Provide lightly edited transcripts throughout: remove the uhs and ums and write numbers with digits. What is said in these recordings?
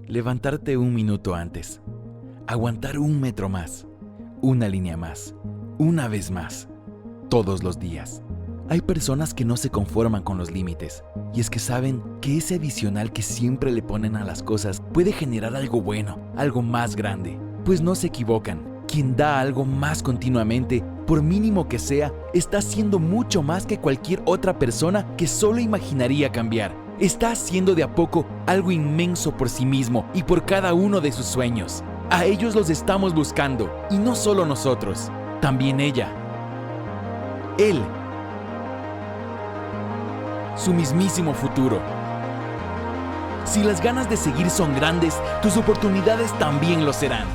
Levantarte un minuto antes. Aguantar un metro más. Una línea más. Una vez más. Todos los días. Hay personas que no se conforman con los límites, y es que saben que ese adicional que siempre le ponen a las cosas puede generar algo bueno, algo más grande. Pues no se equivocan. Quien da algo más continuamente, por mínimo que sea, está haciendo mucho más que cualquier otra persona que solo imaginaría cambiar. Está haciendo de a poco algo inmenso por sí mismo y por cada uno de sus sueños. A ellos los estamos buscando, y no solo nosotros, también ella. Él. Su mismísimo futuro. Si las ganas de seguir son grandes, tus oportunidades también lo serán.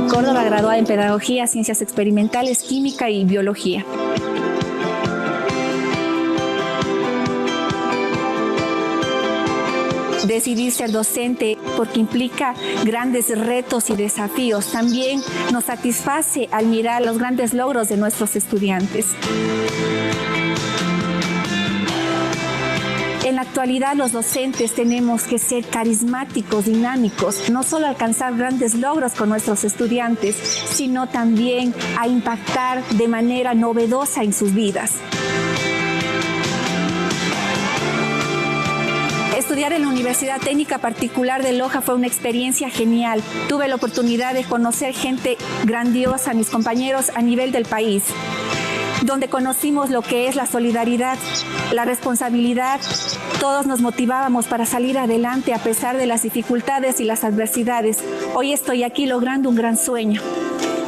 Córdoba, graduada en Pedagogía, Ciencias Experimentales, Química y Biología. Decidí ser docente porque implica grandes retos y desafíos. También nos satisface al mirar los grandes logros de nuestros estudiantes. En la actualidad, los docentes tenemos que ser carismáticos, dinámicos, no solo alcanzar grandes logros con nuestros estudiantes, sino también a impactar de manera novedosa en sus vidas. Estudiar en la Universidad Técnica Particular de Loja fue una experiencia genial. Tuve la oportunidad de conocer gente grandiosa, mis compañeros a nivel del país, donde conocimos lo que es la solidaridad, la responsabilidad. Todos nos motivábamos para salir adelante a pesar de las dificultades y las adversidades. Hoy estoy aquí logrando un gran sueño.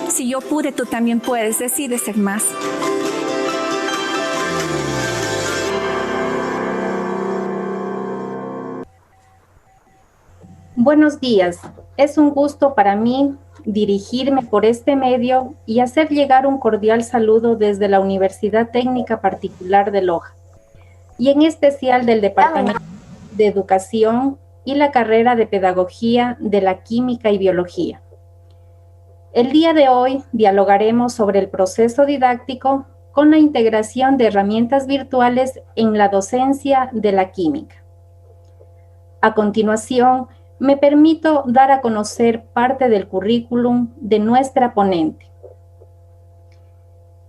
Si yo pude, tú también puedes. Decide ser más. Buenos días. Es un gusto para mí dirigirme por este medio y hacer llegar un cordial saludo desde la Universidad Técnica Particular de Loja, y en especial del Departamento de Educación y la carrera de Pedagogía de la Química y Biología. El día de hoy dialogaremos sobre el proceso didáctico con la integración de herramientas virtuales en la docencia de la química. A continuación, me permito dar a conocer parte del currículum de nuestra ponente.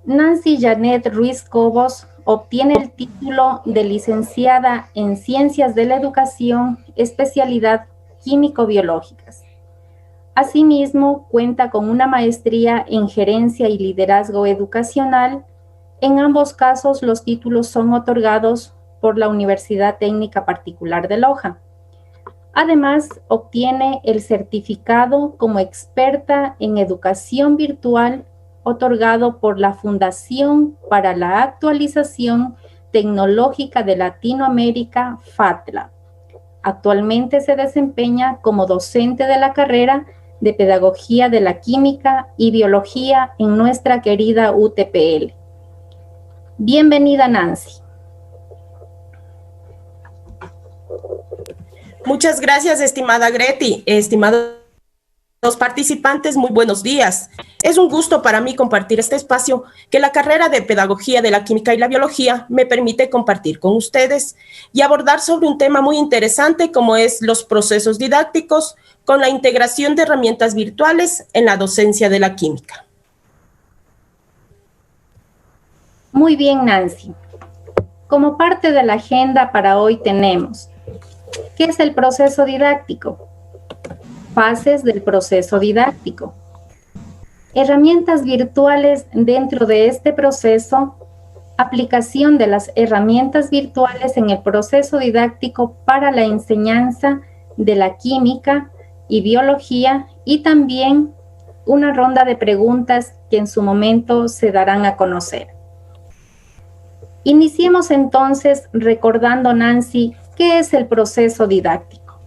Nancy Janet Ruiz Cobos obtiene el título de licenciada en Ciencias de la Educación, especialidad Químico-Biológicas. Asimismo, cuenta con una maestría en Gerencia y Liderazgo Educacional. En ambos casos, los títulos son otorgados por la Universidad Técnica Particular de Loja. Además, obtiene el certificado como experta en educación virtual otorgado por la Fundación para la Actualización Tecnológica de Latinoamérica, FATLA. Actualmente se desempeña como docente de la carrera de Pedagogía de la Química y Biología en nuestra querida UTPL. Bienvenida, Nancy. Muchas gracias, estimada Greti. Estimados participantes, muy buenos días. Es un gusto para mí compartir este espacio que la carrera de Pedagogía de la Química y la Biología me permite compartir con ustedes y abordar sobre un tema muy interesante como es los procesos didácticos con la integración de herramientas virtuales en la docencia de la química. Muy bien, Nancy. Como parte de la agenda para hoy tenemos, ¿qué es el proceso didáctico? Fases del proceso didáctico. Herramientas virtuales dentro de este proceso. Aplicación de las herramientas virtuales en el proceso didáctico para la enseñanza de la química y biología y también una ronda de preguntas que en su momento se darán a conocer. Iniciemos entonces recordando, Nancy, ¿qué es el proceso didáctico?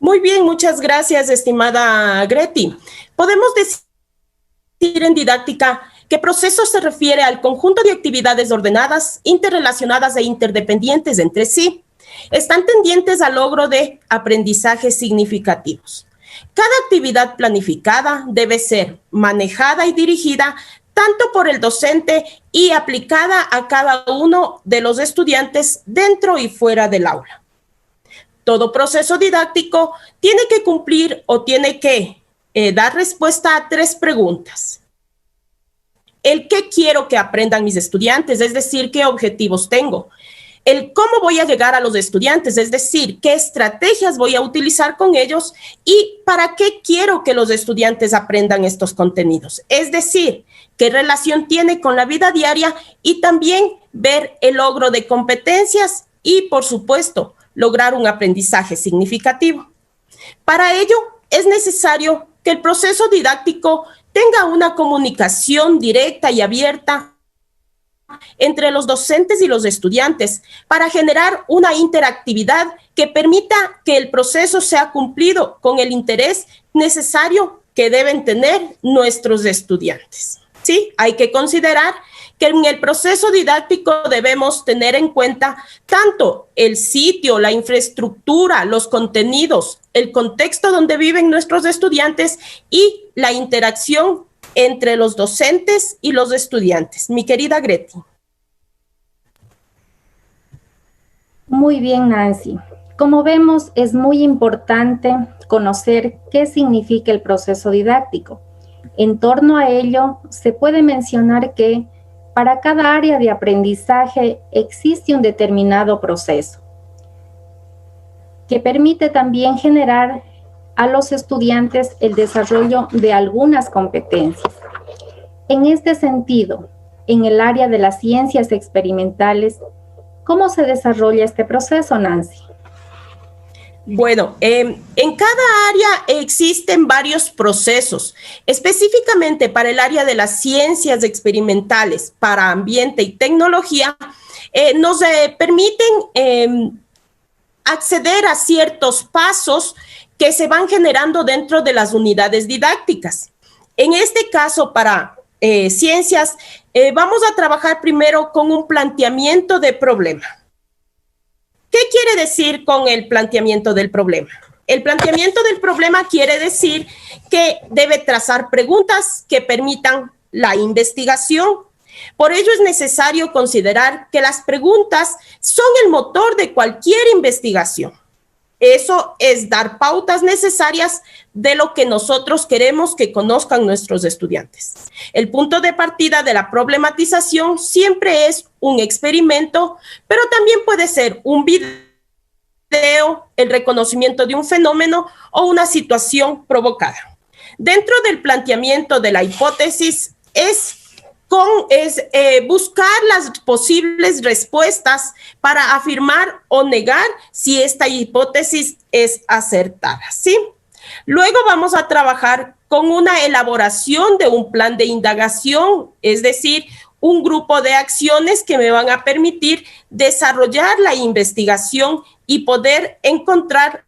Muy bien, muchas gracias, estimada Greti. Podemos decir en didáctica que proceso se refiere al conjunto de actividades ordenadas, interrelacionadas e interdependientes entre sí. Están tendientes al logro de aprendizajes significativos. Cada actividad planificada debe ser manejada y dirigida tanto por el docente y aplicada a cada uno de los estudiantes dentro y fuera del aula. Todo proceso didáctico tiene que cumplir o tiene que dar respuesta a 3 preguntas. El qué quiero que aprendan mis estudiantes, es decir, qué objetivos tengo. El cómo voy a llegar a los estudiantes, es decir, qué estrategias voy a utilizar con ellos y para qué quiero que los estudiantes aprendan estos contenidos. Es decir, qué relación tiene con la vida diaria y también ver el logro de competencias y, por supuesto, lograr un aprendizaje significativo. Para ello, es necesario que el proceso didáctico tenga una comunicación directa y abierta entre los docentes y los estudiantes para generar una interactividad que permita que el proceso sea cumplido con el interés necesario que deben tener nuestros estudiantes. Sí, hay que considerar que en el proceso didáctico debemos tener en cuenta tanto el sitio, la infraestructura, los contenidos, el contexto donde viven nuestros estudiantes y la interacción entre los docentes y los estudiantes. Mi querida Greti. Muy bien, Nancy. Como vemos, es muy importante conocer qué significa el proceso didáctico. En torno a ello, se puede mencionar que para cada área de aprendizaje existe un determinado proceso que permite también generar a los estudiantes el desarrollo de algunas competencias. En este sentido, en el área de las ciencias experimentales, ¿cómo se desarrolla este proceso, Nancy? Bueno, en cada área existen varios procesos. Específicamente para el área de las ciencias experimentales, para ambiente y tecnología, nos permiten acceder a ciertos pasos que se van generando dentro de las unidades didácticas. En este caso, para ciencias, vamos a trabajar primero con un planteamiento de problema. ¿Qué quiere decir con el planteamiento del problema? El planteamiento del problema quiere decir que debe trazar preguntas que permitan la investigación. Por ello es necesario considerar que las preguntas son el motor de cualquier investigación. Eso es dar pautas necesarias de lo que nosotros queremos que conozcan nuestros estudiantes. El punto de partida de la problematización siempre es un experimento, pero también puede ser un video, el reconocimiento de un fenómeno o una situación provocada. Dentro del planteamiento de la hipótesis es buscar las posibles respuestas para afirmar o negar si esta hipótesis es acertada, ¿sí? Luego vamos a trabajar con una elaboración de un plan de indagación, es decir, un grupo de acciones que me van a permitir desarrollar la investigación y poder encontrar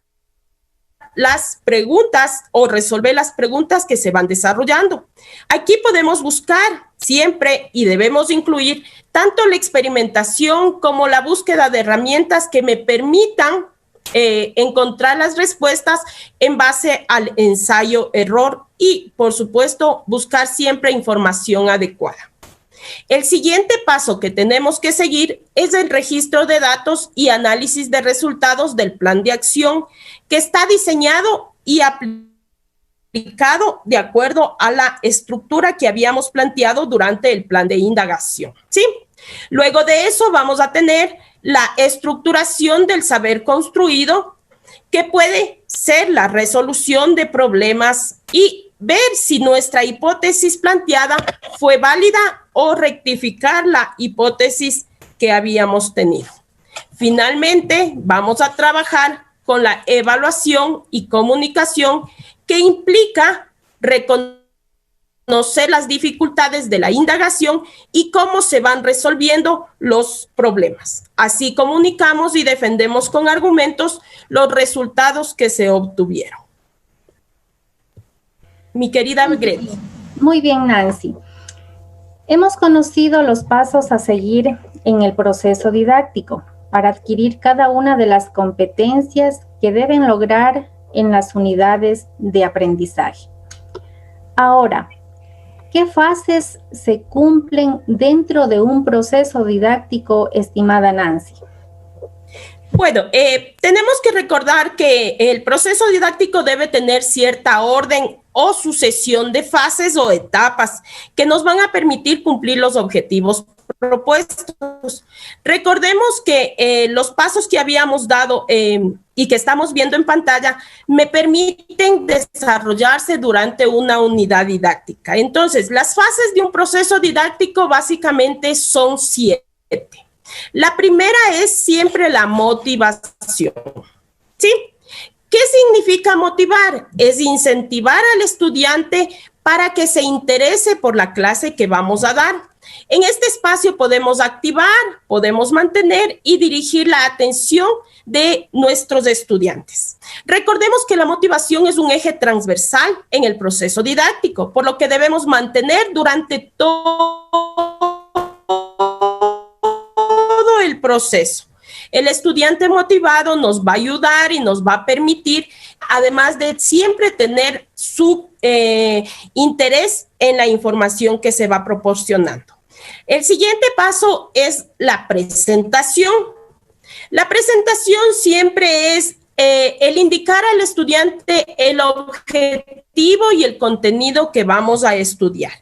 las preguntas o resolver las preguntas que se van desarrollando. Aquí podemos buscar siempre y debemos incluir tanto la experimentación como la búsqueda de herramientas que me permitan encontrar las respuestas en base al ensayo-error y, por supuesto, buscar siempre información adecuada. El siguiente paso que tenemos que seguir es el registro de datos y análisis de resultados del plan de acción que está diseñado y aplicado de acuerdo a la estructura que habíamos planteado durante el plan de indagación, ¿sí? Luego de eso vamos a tener la estructuración del saber construido, que puede ser la resolución de problemas y ver si nuestra hipótesis planteada fue válida o rectificar la hipótesis que habíamos tenido. Finalmente, vamos a trabajar con la evaluación y comunicación, que implica reconocer las dificultades de la indagación y cómo se van resolviendo los problemas. Así comunicamos y defendemos con argumentos los resultados que se obtuvieron. Mi querida Greti. Muy bien, Nancy. Hemos conocido los pasos a seguir en el proceso didáctico para adquirir cada una de las competencias que deben lograr en las unidades de aprendizaje. Ahora, ¿qué fases se cumplen dentro de un proceso didáctico, estimada Nancy? Bueno, tenemos que recordar que el proceso didáctico debe tener cierta orden o sucesión de fases o etapas que nos van a permitir cumplir los objetivos propuestos. Recordemos que los pasos que habíamos dado y que estamos viendo en pantalla me permiten desarrollarse durante una unidad didáctica. Entonces, las fases de un proceso didáctico básicamente son 7. La primera es siempre la motivación, ¿sí? ¿Qué significa motivar? Es incentivar al estudiante para que se interese por la clase que vamos a dar. En este espacio podemos activar, podemos mantener y dirigir la atención de nuestros estudiantes. Recordemos que la motivación es un eje transversal en el proceso didáctico, por lo que debemos mantener durante todo el proceso. El estudiante motivado nos va a ayudar y nos va a permitir, además de siempre tener su interés en la información que se va proporcionando. El siguiente paso es la presentación. La presentación siempre es el indicar al estudiante el objetivo y el contenido que vamos a estudiar.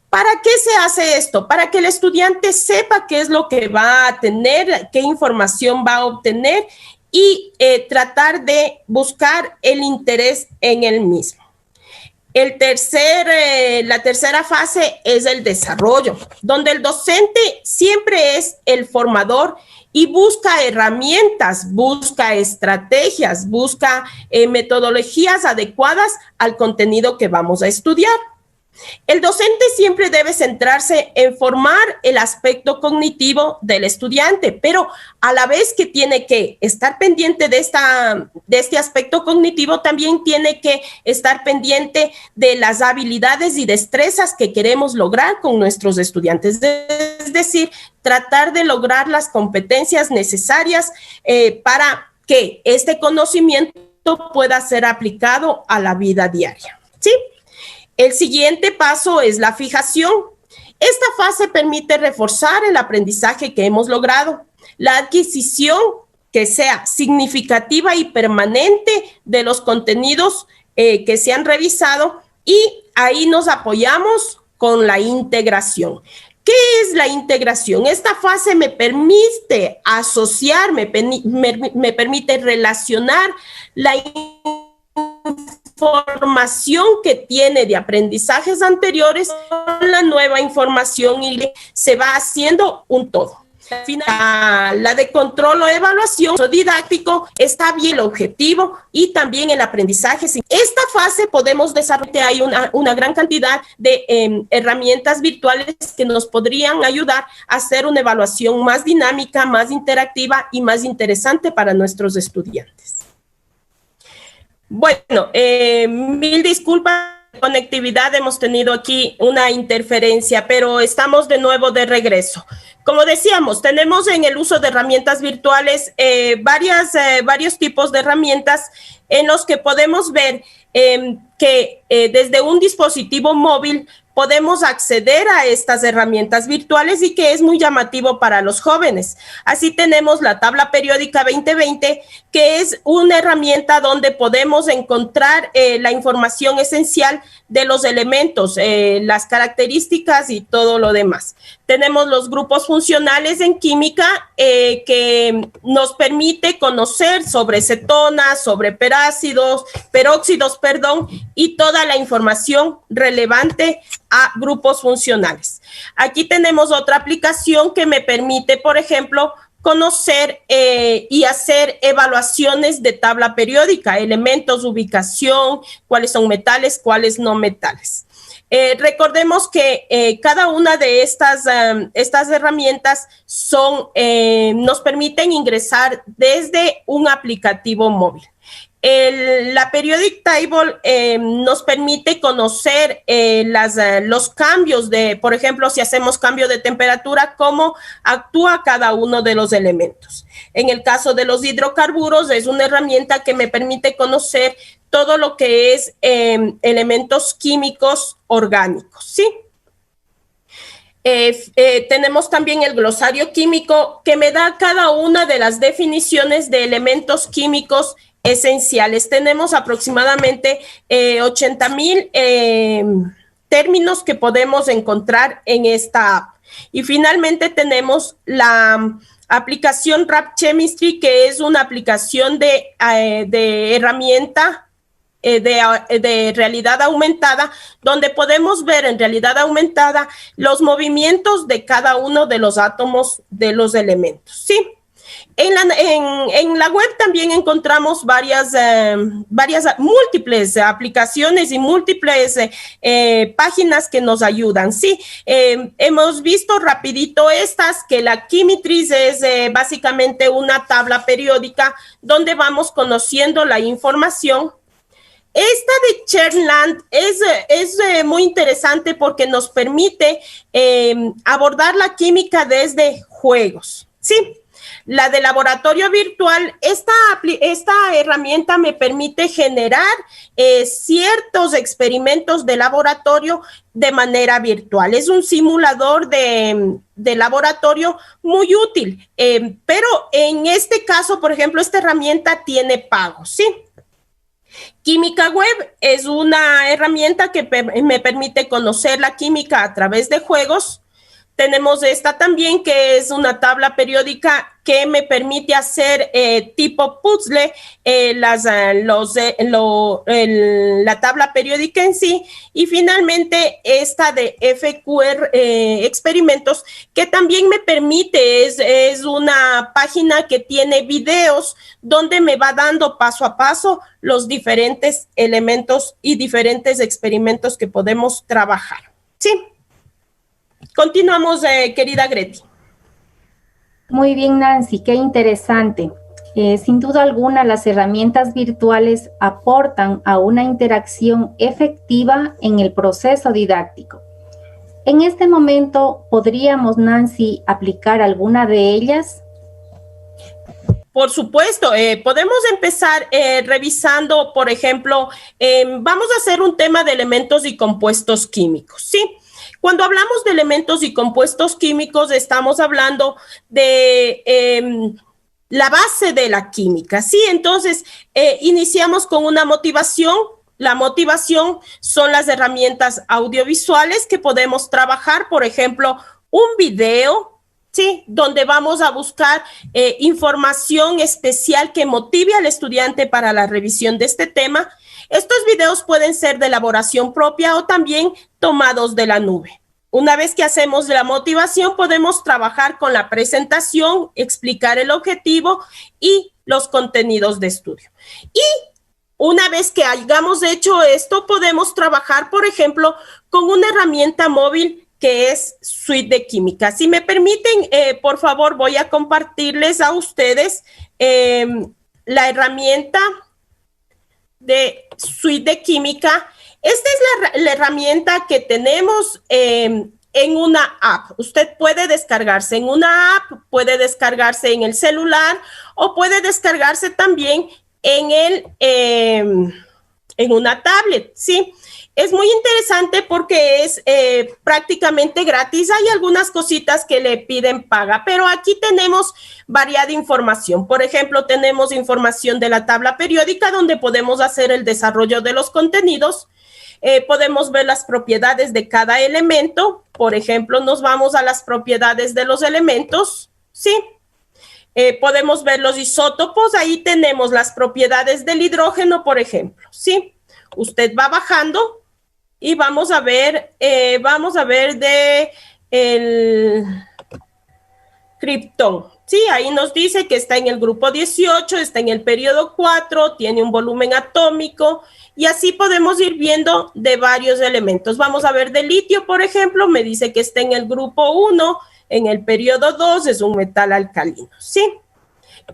¿Para qué se hace esto? Para que el estudiante sepa qué es lo que va a tener, qué información va a obtener y tratar de buscar el interés en el mismo. La tercera fase es el desarrollo, donde el docente siempre es el formador y busca herramientas, busca estrategias, busca metodologías adecuadas al contenido que vamos a estudiar. El docente siempre debe centrarse en formar el aspecto cognitivo del estudiante, pero a la vez que tiene que estar pendiente de este aspecto cognitivo, también tiene que estar pendiente de las habilidades y destrezas que queremos lograr con nuestros estudiantes. Es decir, tratar de lograr las competencias necesarias para que este conocimiento pueda ser aplicado a la vida diaria, ¿sí? El siguiente paso es la fijación. Esta fase permite reforzar el aprendizaje que hemos logrado, la adquisición que sea significativa y permanente de los contenidos que se han revisado, y ahí nos apoyamos con la integración. ¿Qué es la integración? Esta fase me permite asociar, me permite relacionar la información que tiene de aprendizajes anteriores con la nueva información y se va haciendo un todo. La de control o evaluación didáctico está bien el objetivo y también el aprendizaje. Esta fase podemos desarrollar, hay una gran cantidad de herramientas virtuales que nos podrían ayudar a hacer una evaluación más dinámica, más interactiva y más interesante para nuestros estudiantes. Bueno, mil disculpas conectividad hemos tenido aquí una interferencia, pero estamos de nuevo de regreso. Como decíamos, tenemos en el uso de herramientas virtuales varios tipos de herramientas en los que podemos ver que desde un dispositivo móvil podemos acceder a estas herramientas virtuales y que es muy llamativo para los jóvenes. Así tenemos la tabla periódica 2020, que es una herramienta donde podemos encontrar la información esencial de los elementos, las características y todo lo demás. Tenemos los grupos funcionales en química que nos permite conocer sobre cetonas, sobre peróxidos, y toda la información relevante a grupos funcionales. Aquí tenemos otra aplicación que me permite, por ejemplo, conocer y hacer evaluaciones de tabla periódica, elementos, ubicación, cuáles son metales, cuáles no metales. Recordemos que cada una de estas herramientas nos permiten ingresar desde un aplicativo móvil. La Periodic Table nos permite conocer los cambios por ejemplo, si hacemos cambio de temperatura, cómo actúa cada uno de los elementos. En el caso de los hidrocarburos, es una herramienta que me permite conocer todo lo que es elementos químicos orgánicos, ¿sí? Tenemos también el glosario químico que me da cada una de las definiciones de elementos químicos esenciales. Tenemos aproximadamente 80,000 términos que podemos encontrar en esta app. Y finalmente tenemos la aplicación Rap Chemistry, que es una aplicación de herramienta de realidad aumentada, donde podemos ver en realidad aumentada los movimientos de cada uno de los átomos de los elementos, ¿sí? En la web también encontramos múltiples aplicaciones y múltiples páginas que nos ayudan, ¿sí? Hemos visto rapidito que la Chemitrix es básicamente una tabla periódica donde vamos conociendo la información. Esta de Chernland es muy interesante porque nos permite abordar la química desde juegos, ¿sí? La de laboratorio virtual, esta herramienta me permite generar ciertos experimentos de laboratorio de manera virtual. Es un simulador de laboratorio muy útil, pero en este caso, por ejemplo, esta herramienta tiene pago, ¿sí? Química Web es una herramienta que me permite conocer la química a través de juegos. Tenemos esta también, que es una tabla periódica que me permite hacer tipo puzzle la tabla periódica en sí. Y finalmente esta de FQR experimentos, que también me permite, es una página que tiene videos donde me va dando paso a paso los diferentes elementos y diferentes experimentos que podemos trabajar. ¿Sí? Continuamos, querida Greti. Muy bien, Nancy, qué interesante. Sin duda alguna, las herramientas virtuales aportan a una interacción efectiva en el proceso didáctico. En este momento, ¿podríamos, Nancy, aplicar alguna de ellas? Por supuesto, podemos empezar revisando, por ejemplo, vamos a hacer un tema de elementos y compuestos químicos, ¿sí? Cuando hablamos de elementos y compuestos químicos, estamos hablando de la base de la química, ¿sí? Entonces, iniciamos con una motivación. La motivación son las herramientas audiovisuales que podemos trabajar, por ejemplo, un video, ¿sí? Donde vamos a buscar información especial que motive al estudiante para la revisión de este tema. Estos videos pueden ser de elaboración propia o también tomados de la nube. Una vez que hacemos la motivación, podemos trabajar con la presentación, explicar el objetivo y los contenidos de estudio. Y una vez que hayamos hecho esto, podemos trabajar, por ejemplo, con una herramienta móvil que es Suite de Química. Si me permiten, por favor, voy a compartirles a ustedes la herramienta de Suite de Química. Esta es la herramienta que tenemos en una app. Usted puede descargarse en una app, puede descargarse en el celular o puede descargarse también en una tablet, ¿sí? Es muy interesante porque es prácticamente gratis. Hay algunas cositas que le piden paga, pero aquí tenemos variada información. Por ejemplo, tenemos información de la tabla periódica donde podemos hacer el desarrollo de los contenidos. Podemos ver las propiedades de cada elemento. Por ejemplo, nos vamos a las propiedades de los elementos, ¿sí? Podemos ver los isótopos. Ahí tenemos las propiedades del hidrógeno, por ejemplo, ¿sí? Usted va bajando y vamos a ver de el criptón. Sí, ahí nos dice que está en el grupo 18, está en el periodo 4, tiene un volumen atómico y así podemos ir viendo de varios elementos. Vamos a ver de litio, por ejemplo, me dice que está en el grupo 1, en el periodo 2, es un metal alcalino, ¿sí?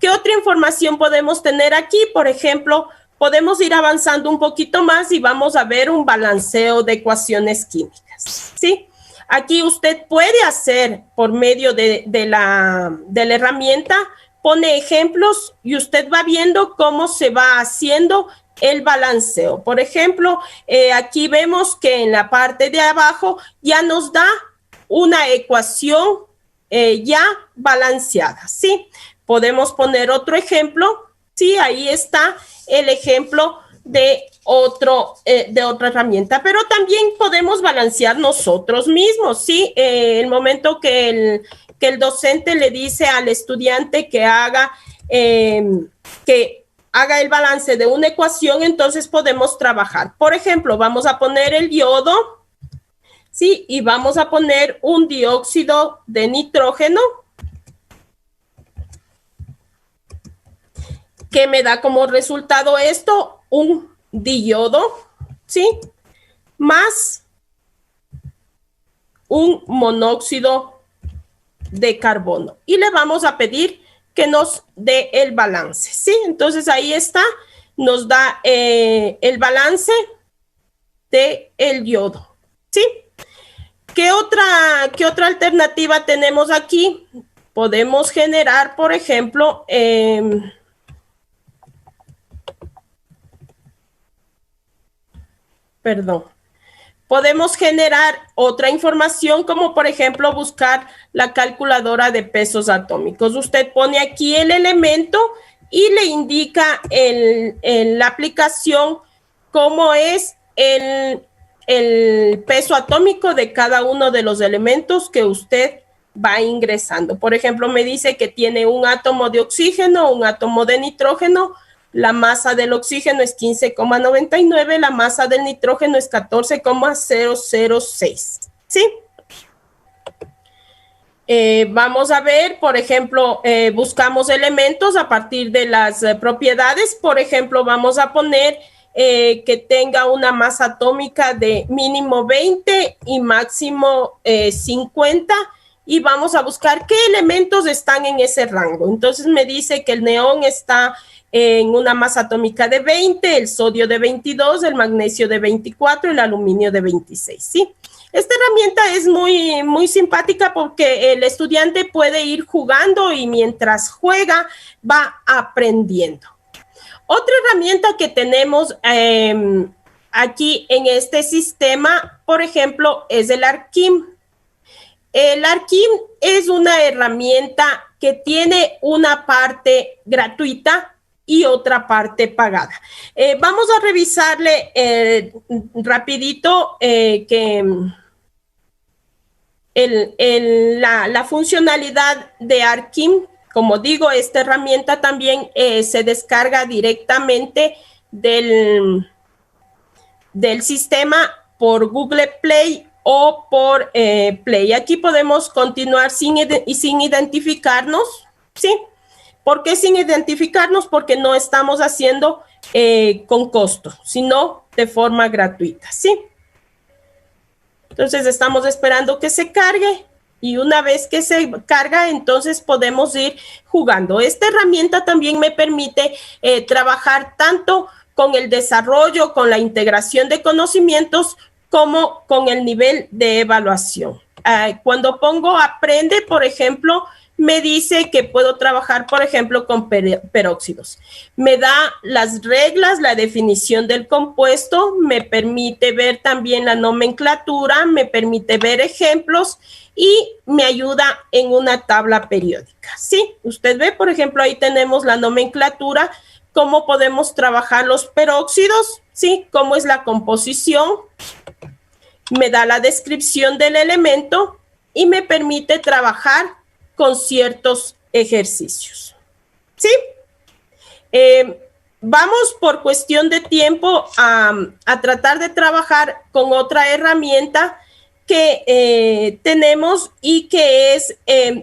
¿Qué otra información podemos tener aquí? Por ejemplo, podemos ir avanzando un poquito más y vamos a ver un balanceo de ecuaciones químicas, ¿sí? Aquí usted puede hacer por medio de la herramienta, pone ejemplos y usted va viendo cómo se va haciendo el balanceo. Por ejemplo, aquí vemos que en la parte de abajo ya nos da una ecuación ya balanceada, ¿sí? Podemos poner otro ejemplo, ¿sí? Ahí está el ejemplo de otra herramienta, pero también podemos balancear nosotros mismos, ¿sí? El momento que el docente le dice al estudiante que haga el balance de una ecuación, entonces podemos trabajar. Por ejemplo, vamos a poner el yodo, ¿sí? Y vamos a poner un dióxido de nitrógeno, que me da como resultado esto, un diyodo, ¿sí? Más un monóxido de carbono. Y le vamos a pedir que nos dé el balance, ¿sí? Entonces ahí está, nos da el balance del yodo, ¿sí? ¿Qué otra alternativa tenemos aquí? Podemos generar, por ejemplo, podemos generar otra información como por ejemplo buscar la calculadora de pesos atómicos. Usted pone aquí el elemento y le indica en la aplicación cómo es el peso atómico de cada uno de los elementos que usted va ingresando. Por ejemplo, me dice que tiene un átomo de oxígeno, un átomo de nitrógeno. La masa del oxígeno es 15,99, la masa del nitrógeno es 14,006, ¿sí? Vamos a ver, por ejemplo, buscamos elementos a partir de las propiedades. Por ejemplo, vamos a poner que tenga una masa atómica de mínimo 20 y máximo 50, y vamos a buscar qué elementos están en ese rango. Entonces me dice que el neón está en una masa atómica de 20, el sodio de 22, el magnesio de 24, el aluminio de 26, ¿sí? Esta herramienta es muy, muy simpática porque el estudiante puede ir jugando y mientras juega va aprendiendo. Otra herramienta que tenemos aquí en este sistema, por ejemplo, es el ARKIM. El ARKIM es una herramienta que tiene una parte gratuita y otra parte pagada. Vamos a revisarle rapidito la funcionalidad de ARKIM. Como digo, esta herramienta también se descarga directamente del sistema por Google Play o por Play. Aquí podemos continuar sin identificarnos, ¿sí? ¿Por qué sin identificarnos? Porque no estamos haciendo con costo, sino de forma gratuita, ¿sí? Entonces estamos esperando que se cargue y una vez que se carga, entonces podemos ir jugando. Esta herramienta también me permite trabajar tanto con el desarrollo, con la integración de conocimientos, como con el nivel de evaluación. Cuando pongo aprende, por ejemplo, me dice que puedo trabajar, por ejemplo, con peróxidos. Me da las reglas, la definición del compuesto, me permite ver también la nomenclatura, me permite ver ejemplos y me ayuda en una tabla periódica. Sí, usted ve, por ejemplo, ahí tenemos la nomenclatura, cómo podemos trabajar los peróxidos, sí, cómo es la composición, me da la descripción del elemento y me permite trabajar con ciertos ejercicios. ¿Sí? Vamos por cuestión de tiempo a tratar de trabajar con otra herramienta que tenemos y que es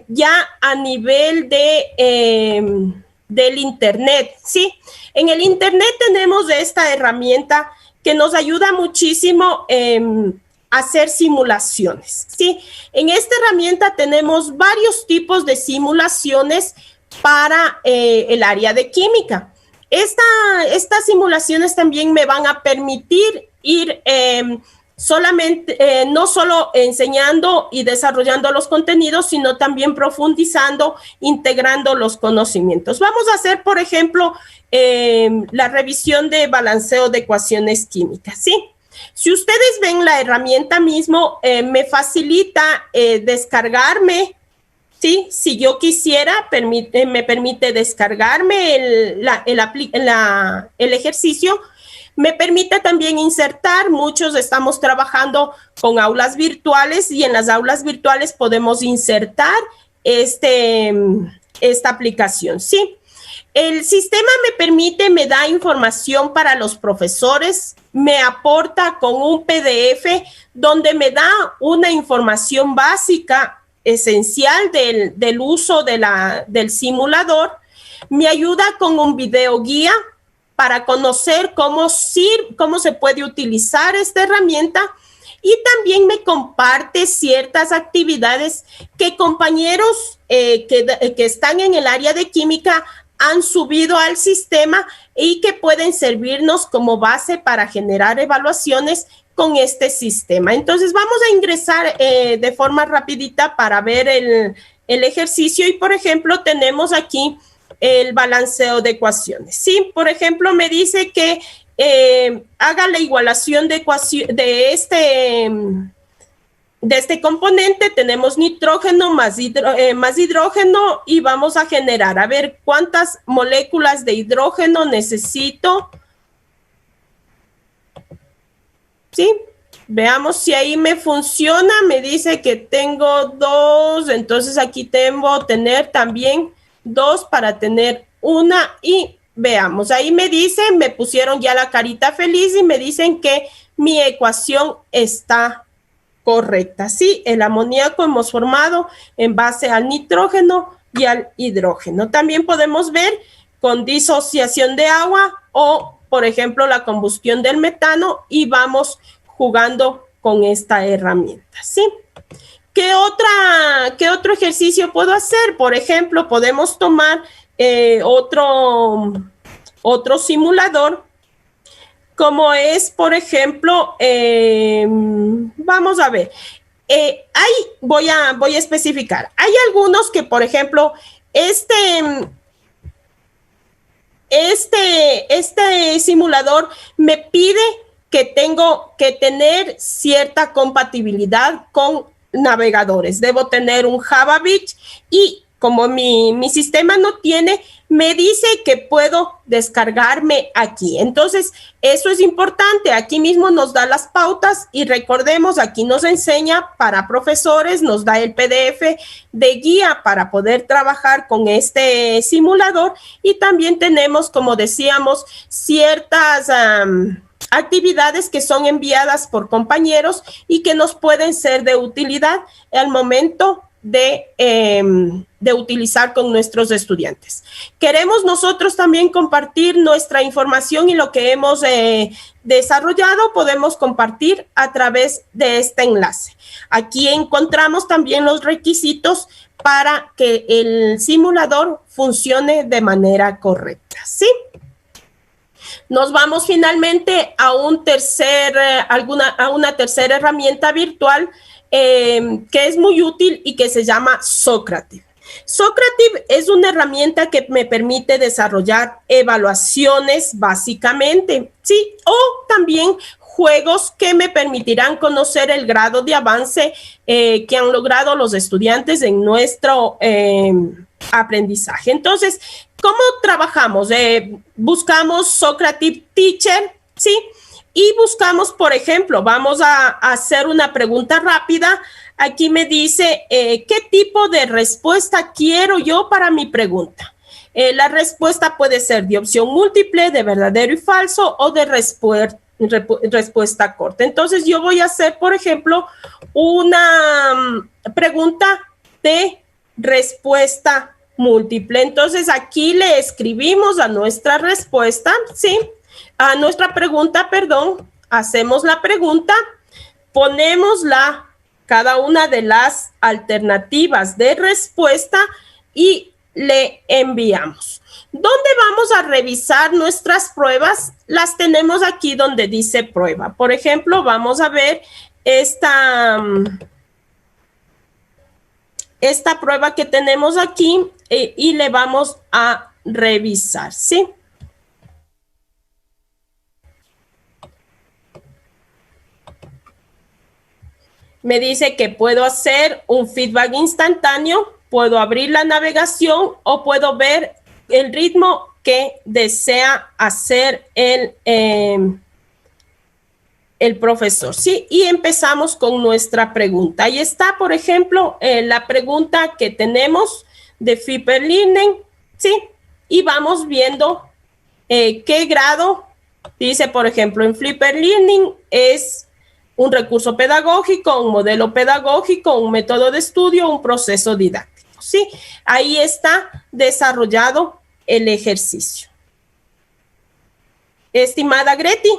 ya a nivel del Internet. ¿Sí? En el Internet tenemos esta herramienta que nos ayuda muchísimo hacer simulaciones, ¿sí? En esta herramienta tenemos varios tipos de simulaciones para el área de química. Estas simulaciones también me van a permitir ir no solo enseñando y desarrollando los contenidos, sino también profundizando, integrando los conocimientos. Vamos a hacer, por ejemplo, la revisión de balanceo de ecuaciones químicas, ¿sí? Si ustedes ven la herramienta mismo, me facilita descargarme, ¿sí? Si yo quisiera, me permite descargarme el ejercicio. Me permite también insertar, muchos estamos trabajando con aulas virtuales y en las aulas virtuales podemos insertar esta aplicación, ¿sí? El sistema me da información para los profesores, me aporta con un PDF donde me da una información básica, esencial del uso del simulador, me ayuda con un video guía para conocer cómo se puede utilizar esta herramienta y también me comparte ciertas actividades que compañeros que están en el área de química han subido al sistema y que pueden servirnos como base para generar evaluaciones con este sistema. Entonces vamos a ingresar de forma rapidita para ver el ejercicio y, por ejemplo, tenemos aquí el balanceo de ecuaciones. Sí, por ejemplo, me dice que haga la igualación de este componente. Tenemos nitrógeno más hidrógeno y vamos a generar, a ver cuántas moléculas de hidrógeno necesito. ¿Sí? Veamos si ahí me funciona. Me dice que tengo 2, entonces aquí tengo tener también 2 para tener una y veamos. Ahí me dicen, me pusieron ya la carita feliz y me dicen que mi ecuación está correcta. Sí, el amoníaco hemos formado en base al nitrógeno y al hidrógeno. También podemos ver con disociación de agua o, por ejemplo, la combustión del metano y vamos jugando con esta herramienta, ¿sí? ¿Qué otro ejercicio puedo hacer? Por ejemplo, podemos tomar otro simulador, como es, por ejemplo, vamos a ver, voy a especificar. Hay algunos que, por ejemplo, este simulador me pide que tengo que tener cierta compatibilidad con navegadores. Debo tener un Java Beach y como mi sistema no tiene, me dice que puedo descargarme aquí. Entonces, eso es importante. Aquí mismo nos da las pautas y recordemos, aquí nos enseña para profesores, nos da el PDF de guía para poder trabajar con este simulador y también tenemos, como decíamos, ciertas actividades que son enviadas por compañeros y que nos pueden ser de utilidad al momento de utilizar con nuestros estudiantes. Queremos nosotros también compartir nuestra información y lo que hemos desarrollado podemos compartir a través de este enlace. Aquí encontramos también los requisitos para que el simulador funcione de manera correcta, ¿sí? Nos vamos finalmente a una tercera herramienta virtual que es muy útil y que se llama Socrative. Socrative es una herramienta que me permite desarrollar evaluaciones básicamente, ¿sí? O también juegos que me permitirán conocer el grado de avance que han logrado los estudiantes en nuestro aprendizaje. Entonces, ¿cómo trabajamos? Buscamos Socrative Teacher, ¿sí? Y buscamos, por ejemplo, vamos a hacer una pregunta rápida. Aquí me dice, ¿qué tipo de respuesta quiero yo para mi pregunta? La respuesta puede ser de opción múltiple, de verdadero y falso, o de respuesta corta. Entonces, yo voy a hacer, por ejemplo, una pregunta de respuesta múltiple. Entonces, aquí le escribimos a nuestra respuesta, ¿sí? A nuestra pregunta, perdón, hacemos la pregunta, ponemos cada una de las alternativas de respuesta y le enviamos. ¿Dónde vamos a revisar nuestras pruebas? Las tenemos aquí donde dice prueba. Por ejemplo, vamos a ver esta prueba que tenemos aquí y le vamos a revisar, ¿sí? Me dice que puedo hacer un feedback instantáneo, puedo abrir la navegación o puedo ver el ritmo que desea hacer el profesor, ¿sí? Y empezamos con nuestra pregunta. Ahí está, por ejemplo, la pregunta que tenemos de Flipper Learning, ¿sí? Y vamos viendo qué grado, dice, por ejemplo, en Flipper Learning es un recurso pedagógico, un modelo pedagógico, un método de estudio, un proceso didáctico, ¿sí? Ahí está desarrollado el ejercicio. Estimada Greti.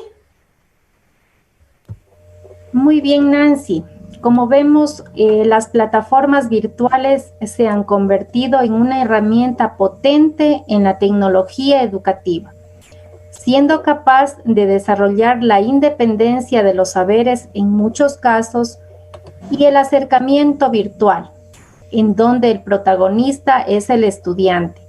Muy bien, Nancy. Como vemos, las plataformas virtuales se han convertido en una herramienta potente en la tecnología educativa, siendo capaz de desarrollar la independencia de los saberes en muchos casos y el acercamiento virtual, en donde el protagonista es el estudiante,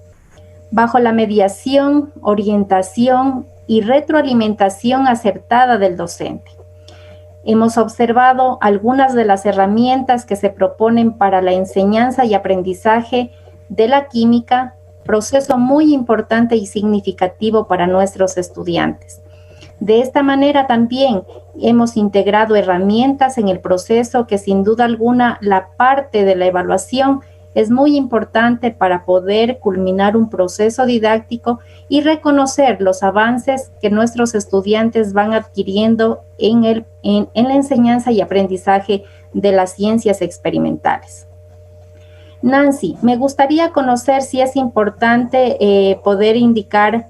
bajo la mediación, orientación y retroalimentación acertada del docente. Hemos observado algunas de las herramientas que se proponen para la enseñanza y aprendizaje de la química, proceso muy importante y significativo para nuestros estudiantes. De esta manera también hemos integrado herramientas en el proceso que sin duda alguna la parte de la evaluación es muy importante para poder culminar un proceso didáctico y reconocer los avances que nuestros estudiantes van adquiriendo en la enseñanza y aprendizaje de las ciencias experimentales. Nancy, me gustaría conocer si es importante poder indicar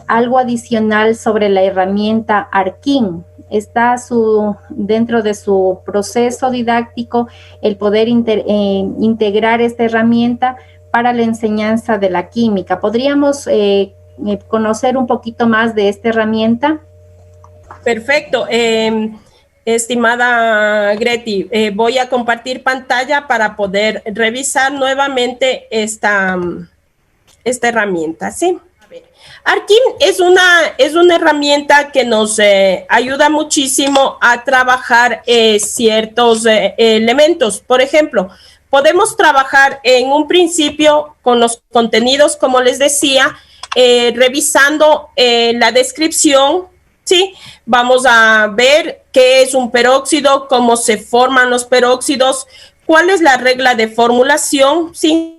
algo adicional sobre la herramienta Arkin. Está dentro de su proceso didáctico el poder integrar esta herramienta para la enseñanza de la química. ¿Podríamos conocer un poquito más de esta herramienta? Perfecto. Estimada Greti, voy a compartir pantalla para poder revisar nuevamente esta herramienta, ¿sí? Arkin es una herramienta que nos ayuda muchísimo a trabajar ciertos elementos. Por ejemplo, podemos trabajar en un principio con los contenidos, como les decía, revisando la descripción, ¿sí? Vamos a ver qué es un peróxido, cómo se forman los peróxidos, cuál es la regla de formulación, ¿sí?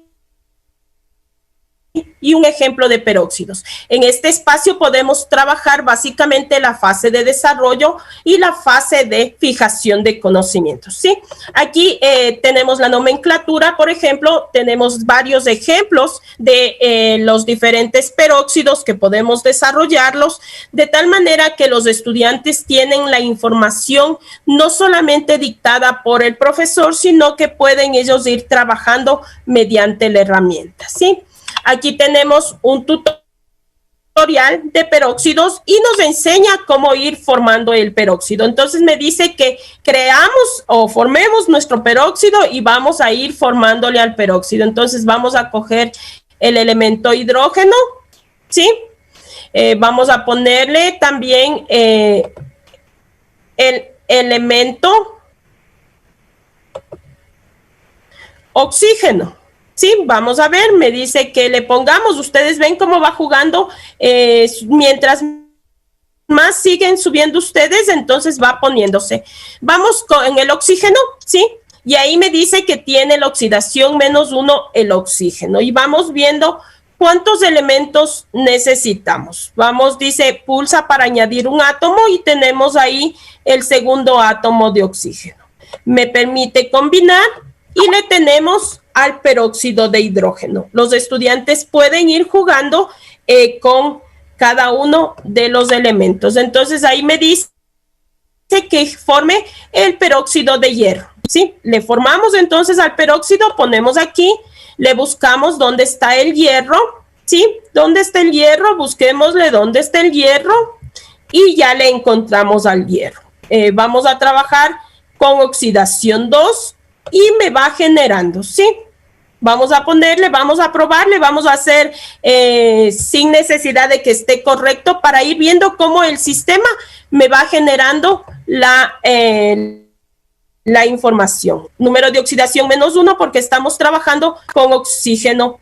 Y un ejemplo de peróxidos. En este espacio podemos trabajar básicamente la fase de desarrollo y la fase de fijación de conocimientos, ¿sí? Aquí tenemos la nomenclatura, por ejemplo, tenemos varios ejemplos de los diferentes peróxidos que podemos desarrollarlos, de tal manera que los estudiantes tienen la información no solamente dictada por el profesor, sino que pueden ellos ir trabajando mediante la herramienta, ¿sí? Aquí tenemos un tutorial de peróxidos y nos enseña cómo ir formando el peróxido. Entonces me dice que creamos o formemos nuestro peróxido y vamos a ir formándole al peróxido. Entonces vamos a coger el elemento hidrógeno, ¿sí? Vamos a ponerle también el elemento oxígeno. Sí, vamos a ver, me dice que le pongamos, ustedes ven cómo va jugando, mientras más siguen subiendo ustedes, entonces va poniéndose. Vamos con el oxígeno, ¿sí? Y ahí me dice que tiene la oxidación -1 el oxígeno. Y vamos viendo cuántos elementos necesitamos. Vamos, dice, pulsa para añadir un átomo y tenemos ahí el segundo átomo de oxígeno. Me permite combinar y le tenemos al peróxido de hidrógeno. Los estudiantes pueden ir jugando con cada uno de los elementos. Entonces ahí me dice que forme el peróxido de hierro, ¿sí? Le formamos entonces al peróxido, ponemos aquí, le buscamos dónde está el hierro, ¿sí? ¿Dónde está el hierro? Busquémosle dónde está el hierro y ya le encontramos al hierro. Vamos a trabajar con oxidación 2 y me va generando, ¿sí? Vamos a ponerle, vamos a probarle, vamos a hacer sin necesidad de que esté correcto para ir viendo cómo el sistema me va generando la información. Número de oxidación -1 porque estamos trabajando con oxígeno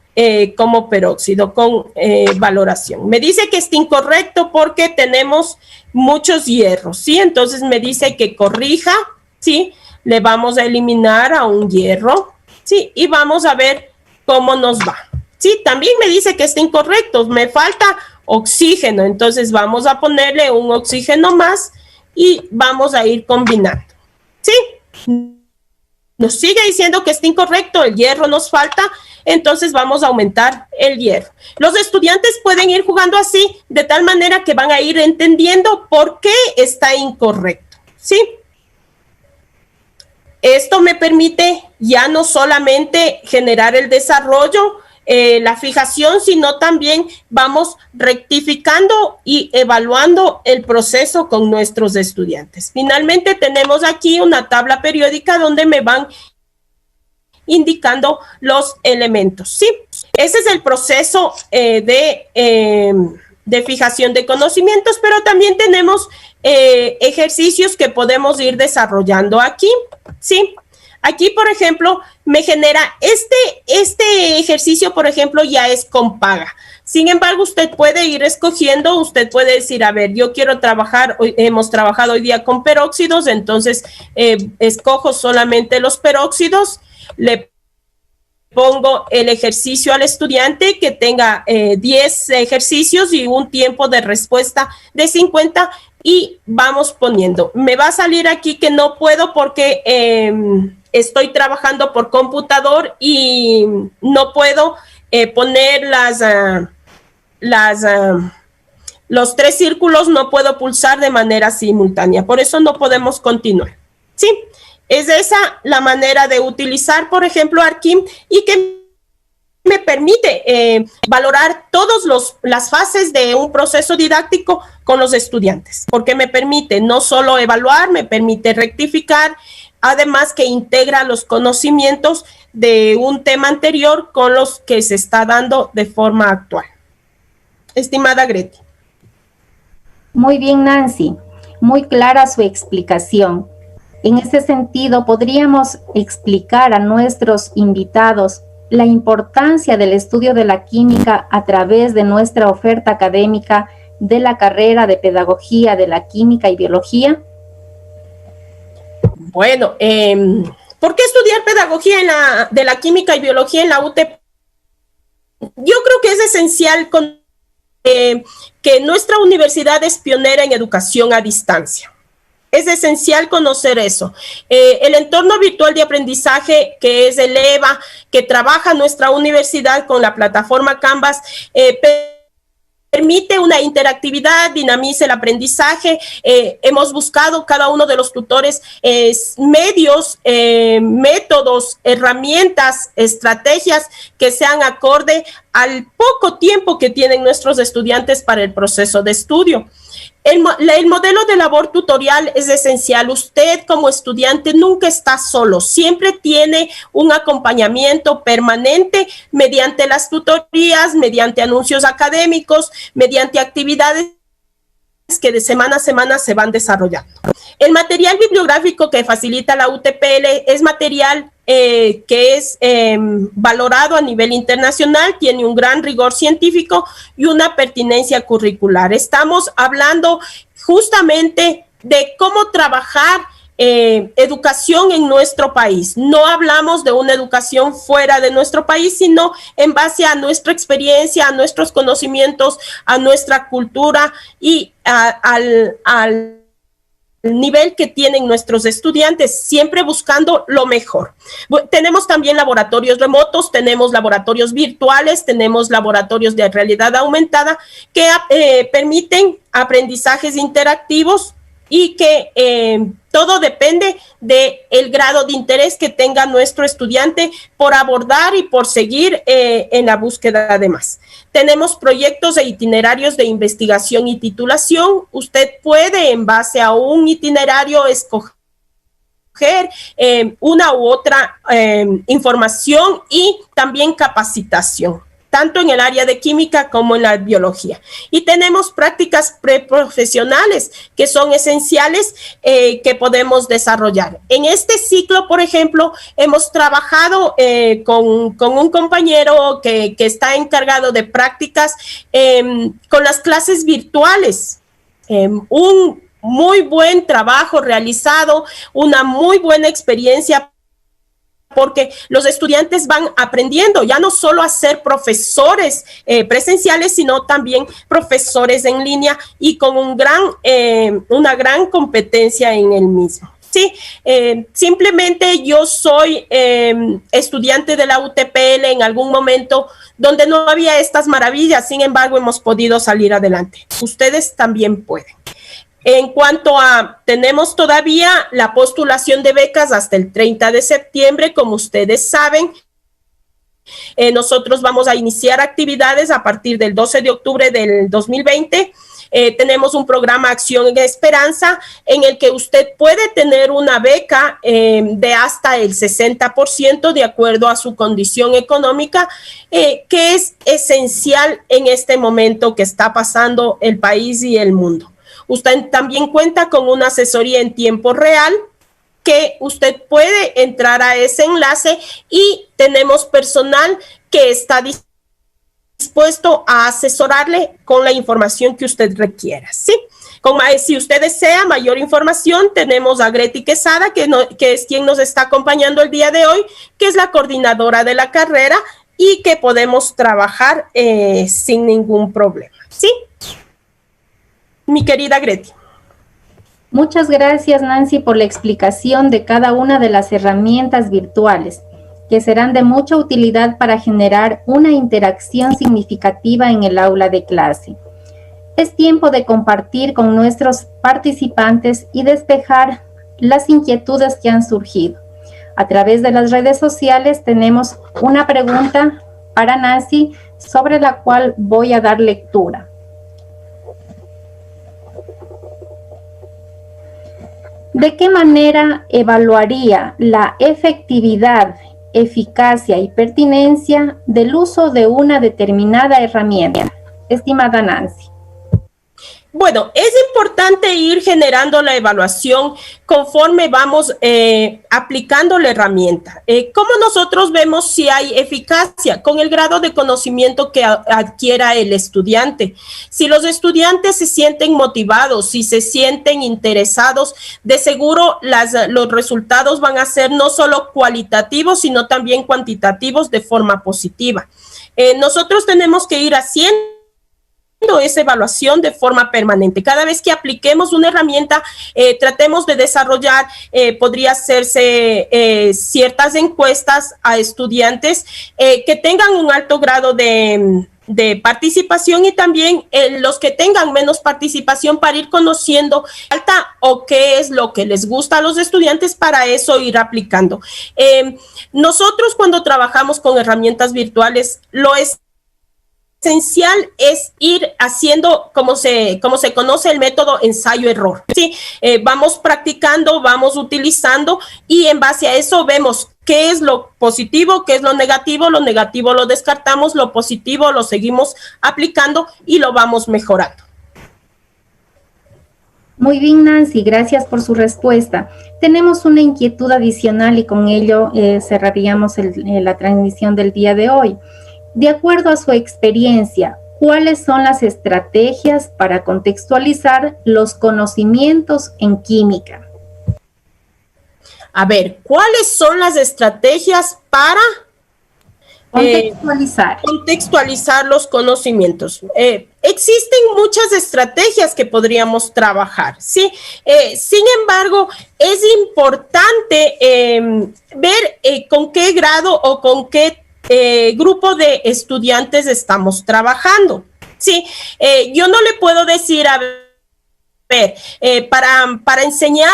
como peróxido, con valoración. Me dice que está incorrecto porque tenemos muchos hierros, ¿sí? Entonces me dice que corrija, ¿sí? Le vamos a eliminar a un hierro. Sí, y vamos a ver cómo nos va. Sí, también me dice que está incorrecto, me falta oxígeno, entonces vamos a ponerle un oxígeno más y vamos a ir combinando. Sí, nos sigue diciendo que está incorrecto, el hierro nos falta, entonces vamos a aumentar el hierro. Los estudiantes pueden ir jugando así, de tal manera que van a ir entendiendo por qué está incorrecto. Sí. Esto me permite ya no solamente generar el desarrollo, la fijación, sino también vamos rectificando y evaluando el proceso con nuestros estudiantes. Finalmente tenemos aquí una tabla periódica donde me van indicando los elementos, ¿sí? Ese es el proceso de fijación de conocimientos, pero también tenemos ejercicios que podemos ir desarrollando aquí, ¿sí? Aquí, por ejemplo, me genera este ejercicio, por ejemplo, ya es con paga. Sin embargo, usted puede ir escogiendo, usted puede decir, a ver, yo quiero trabajar, hemos trabajado hoy día con peróxidos, entonces escojo solamente los peróxidos, le pongo el ejercicio al estudiante que tenga 10 ejercicios y un tiempo de respuesta de 50 y vamos poniendo. Me va a salir aquí que no puedo porque estoy trabajando por computador y no puedo poner los 3 círculos, no puedo pulsar de manera simultánea. Por eso no podemos continuar. ¿Sí? Es esa la manera de utilizar, por ejemplo, Arquim y que me permite valorar todas las fases de un proceso didáctico con los estudiantes, porque me permite no solo evaluar, me permite rectificar, además que integra los conocimientos de un tema anterior con los que se está dando de forma actual. Estimada Greti. Muy bien, Nancy. Muy clara su explicación. En ese sentido, ¿podríamos explicar a nuestros invitados la importancia del estudio de la química a través de nuestra oferta académica de la carrera de Pedagogía de la Química y Biología? Bueno, ¿por qué estudiar Pedagogía de la Química y Biología en la UTEP? Yo creo que es esencial que nuestra universidad es pionera en educación a distancia. Es esencial conocer eso. El entorno virtual de aprendizaje que es el EVA, que trabaja nuestra universidad con la plataforma Canvas, permite una interactividad, dinamiza el aprendizaje. Hemos buscado cada uno de los tutores medios, métodos, herramientas, estrategias que sean acorde al poco tiempo que tienen nuestros estudiantes para el proceso de estudio. El modelo de labor tutorial es esencial. Usted como estudiante nunca está solo, siempre tiene un acompañamiento permanente mediante las tutorías, mediante anuncios académicos, mediante actividades que de semana a semana se van desarrollando. El material bibliográfico que facilita la UTPL es material que es valorado a nivel internacional, tiene un gran rigor científico y una pertinencia curricular. Estamos hablando justamente de cómo trabajar educación en nuestro país. No hablamos de una educación fuera de nuestro país, sino en base a nuestra experiencia, a nuestros conocimientos, a nuestra cultura y al nivel que tienen nuestros estudiantes, siempre buscando lo mejor. Tenemos también laboratorios remotos, tenemos laboratorios virtuales, tenemos laboratorios de realidad aumentada que permiten aprendizajes interactivos y que todo depende del grado de interés que tenga nuestro estudiante por abordar y por seguir en la búsqueda de más. Tenemos proyectos e itinerarios de investigación y titulación. Usted puede, en base a un itinerario, escoger una u otra información y también capacitación, tanto en el área de química como en la biología. Y tenemos prácticas preprofesionales que son esenciales que podemos desarrollar. En este ciclo, por ejemplo, hemos trabajado con un compañero que está encargado de prácticas con las clases virtuales. Un muy buen trabajo realizado, una muy buena experiencia, porque los estudiantes van aprendiendo ya no solo a ser profesores presenciales, sino también profesores en línea y con una gran competencia en el mismo. Sí, simplemente yo soy estudiante de la UTPL en algún momento donde no había estas maravillas, sin embargo hemos podido salir adelante. Ustedes también pueden. En cuanto a, tenemos todavía la postulación de becas hasta el 30 de septiembre, como ustedes saben. Nosotros vamos a iniciar actividades a partir del 12 de octubre del 2020. Tenemos un programa Acción en Esperanza en el que usted puede tener una beca de hasta el 60% de acuerdo a su condición económica, que es esencial en este momento que está pasando el país y el mundo. Usted también cuenta con una asesoría en tiempo real que usted puede entrar a ese enlace y tenemos personal que está dispuesto a asesorarle con la información que usted requiera, ¿sí? Si usted desea mayor información, tenemos a Greti Quesada, que es quien nos está acompañando el día de hoy, que es la coordinadora de la carrera y que podemos trabajar sin ningún problema, ¿sí? Mi querida Greti. Muchas gracias, Nancy, por la explicación de cada una de las herramientas virtuales, que serán de mucha utilidad para generar una interacción significativa en el aula de clase. Es tiempo de compartir con nuestros participantes y despejar las inquietudes que han surgido. A través de las redes sociales tenemos una pregunta para Nancy, sobre la cual voy a dar lectura. ¿De qué manera evaluaría la efectividad, eficacia y pertinencia del uso de una determinada herramienta? Estimada Nancy. Bueno, es importante ir generando la evaluación conforme vamos aplicando la herramienta. ¿Cómo nosotros vemos si hay eficacia? Con el grado de conocimiento que adquiera el estudiante. Si los estudiantes se sienten motivados, si se sienten interesados, de seguro los resultados van a ser no solo cualitativos, sino también cuantitativos de forma positiva. Nosotros tenemos que ir haciendo esa evaluación de forma permanente. Cada vez que apliquemos una herramienta, tratemos de desarrollar, podría hacerse ciertas encuestas a estudiantes que tengan un alto grado de de participación y también los que tengan menos participación para ir conociendo falta o qué es lo que les gusta a los estudiantes para eso ir aplicando. Nosotros cuando trabajamos con herramientas virtuales, lo esencial es ir haciendo, como se conoce el método ensayo-error. ¿Sí? Vamos practicando, vamos utilizando y en base a eso vemos qué es lo positivo, qué es lo negativo lo descartamos, lo positivo lo seguimos aplicando y lo vamos mejorando. Muy bien, Nancy, gracias por su respuesta. Tenemos una inquietud adicional y con ello cerraríamos la transmisión del día de hoy. De acuerdo a su experiencia, ¿cuáles son las estrategias para contextualizar los conocimientos en química? A ver, ¿cuáles son las estrategias para contextualizar los conocimientos? Existen muchas estrategias que podríamos trabajar, ¿sí? Sin embargo, es importante ver con qué grado o con qué grupo de estudiantes estamos trabajando, ¿sí? Yo no le puedo decir, a ver, para enseñar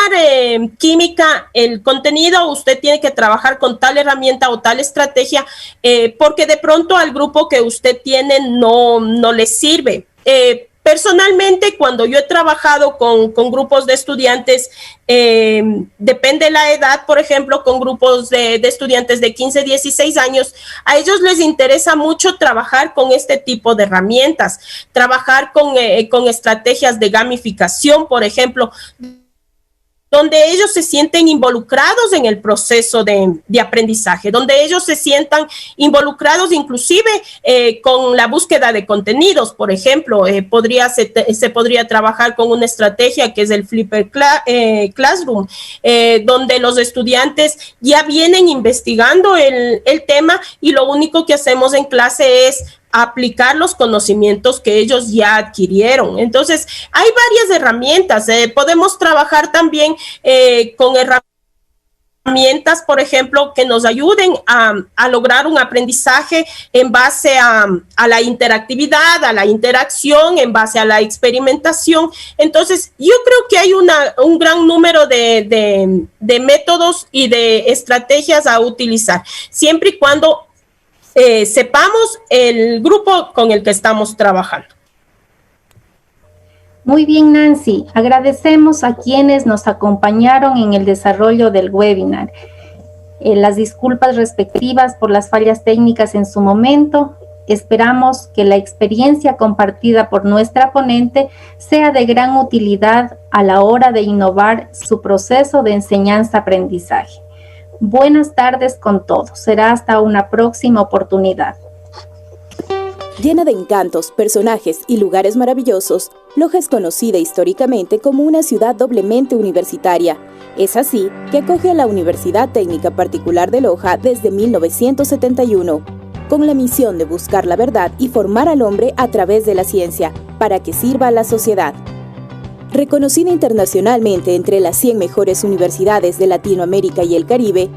química, el contenido, usted tiene que trabajar con tal herramienta o tal estrategia, porque de pronto al grupo que usted tiene no le sirve. Personalmente, cuando yo he trabajado con grupos de estudiantes, depende de la edad, por ejemplo, con grupos de estudiantes de 15, 16 años, a ellos les interesa mucho trabajar con este tipo de herramientas, trabajar con estrategias de gamificación, por ejemplo, donde ellos se sienten involucrados en el proceso de aprendizaje, donde ellos se sientan involucrados inclusive con la búsqueda de contenidos. Por ejemplo, se podría trabajar con una estrategia que es el Flipper Classroom, donde los estudiantes ya vienen investigando el tema y lo único que hacemos en clase es aplicar los conocimientos que ellos ya adquirieron. Entonces, hay varias herramientas. Podemos trabajar también con herramientas, por ejemplo, que nos ayuden a lograr un aprendizaje en base a la interactividad, a la interacción, en base a la experimentación. Entonces, yo creo que hay un gran número de métodos y de estrategias a utilizar, siempre y cuando sepamos el grupo con el que estamos trabajando. Muy bien, Nancy. Agradecemos a quienes nos acompañaron en el desarrollo del webinar. Las disculpas respectivas por las fallas técnicas en su momento. Esperamos que la experiencia compartida por nuestra ponente sea de gran utilidad a la hora de innovar su proceso de enseñanza-aprendizaje. Buenas tardes con todos. Será hasta una próxima oportunidad. Llena de encantos, personajes y lugares maravillosos, Loja es conocida históricamente como una ciudad doblemente universitaria. Es así que acoge a la Universidad Técnica Particular de Loja desde 1971, con la misión de buscar la verdad y formar al hombre a través de la ciencia, para que sirva a la sociedad. Reconocida internacionalmente entre las 100 mejores universidades de Latinoamérica y el Caribe,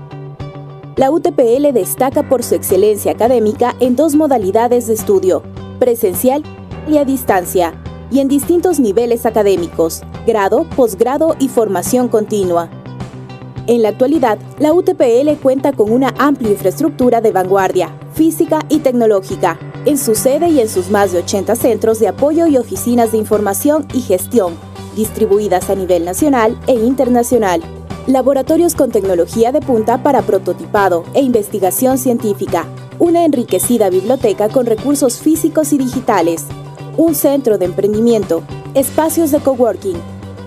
la UTPL destaca por su excelencia académica en dos modalidades de estudio, presencial y a distancia, y en distintos niveles académicos, grado, posgrado y formación continua. En la actualidad, la UTPL cuenta con una amplia infraestructura de vanguardia, física y tecnológica, en su sede y en sus más de 80 centros de apoyo y oficinas de información y gestión, distribuidas a nivel nacional e internacional. Laboratorios con tecnología de punta para prototipado e investigación científica, una enriquecida biblioteca con recursos físicos y digitales, un centro de emprendimiento, espacios de coworking,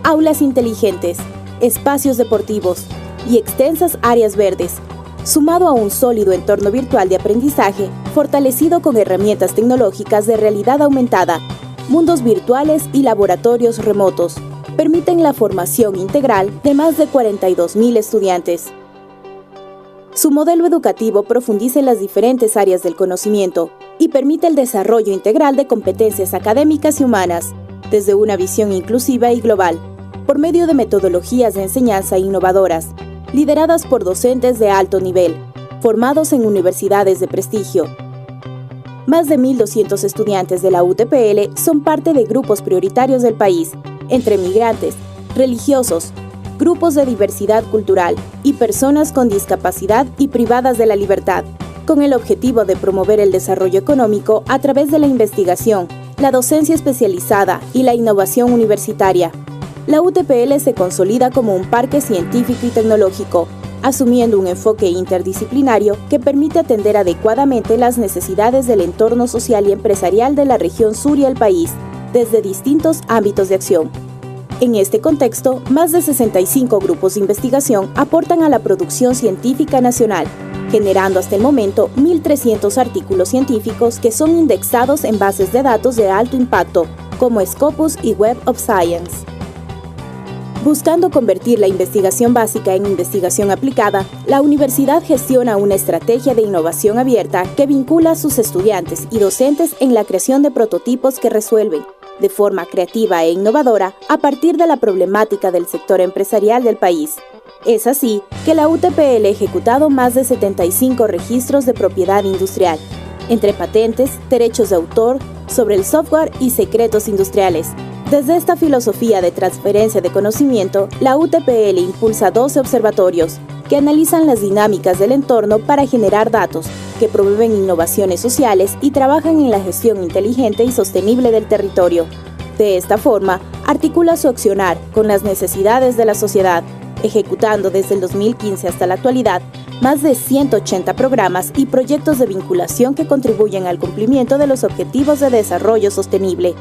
aulas inteligentes, espacios deportivos y extensas áreas verdes, sumado a un sólido entorno virtual de aprendizaje, fortalecido con herramientas tecnológicas de realidad aumentada, mundos virtuales y laboratorios remotos, permiten la formación integral de más de 42.000 estudiantes. Su modelo educativo profundiza en las diferentes áreas del conocimiento y permite el desarrollo integral de competencias académicas y humanas, desde una visión inclusiva y global, por medio de metodologías de enseñanza innovadoras, lideradas por docentes de alto nivel, formados en universidades de prestigio. Más de 1.200 estudiantes de la UTPL son parte de grupos prioritarios del país, entre migrantes, religiosos, grupos de diversidad cultural y personas con discapacidad y privadas de la libertad, con el objetivo de promover el desarrollo económico a través de la investigación, la docencia especializada y la innovación universitaria. La UTPL se consolida como un parque científico y tecnológico, asumiendo un enfoque interdisciplinario que permite atender adecuadamente las necesidades del entorno social y empresarial de la región sur y el país, desde distintos ámbitos de acción. En este contexto, más de 65 grupos de investigación aportan a la producción científica nacional, generando hasta el momento 1.300 artículos científicos que son indexados en bases de datos de alto impacto, como Scopus y Web of Science. Buscando convertir la investigación básica en investigación aplicada, la universidad gestiona una estrategia de innovación abierta que vincula a sus estudiantes y docentes en la creación de prototipos que resuelven, de forma creativa e innovadora, a partir de la problemática del sector empresarial del país. Es así que la UTPL ha ejecutado más de 75 registros de propiedad industrial, entre patentes, derechos de autor, sobre el software y secretos industriales. Desde esta filosofía de transferencia de conocimiento, la UTPL impulsa 12 observatorios que analizan las dinámicas del entorno para generar datos, que promueven innovaciones sociales y trabajan en la gestión inteligente y sostenible del territorio. De esta forma, articula su accionar con las necesidades de la sociedad, ejecutando desde el 2015 hasta la actualidad más de 180 programas y proyectos de vinculación que contribuyen al cumplimiento de los Objetivos de Desarrollo Sostenible.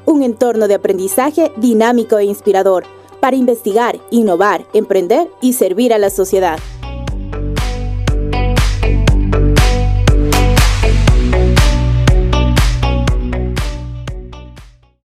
Un entorno de aprendizaje dinámico e inspirador para investigar, innovar, emprender y servir a la sociedad.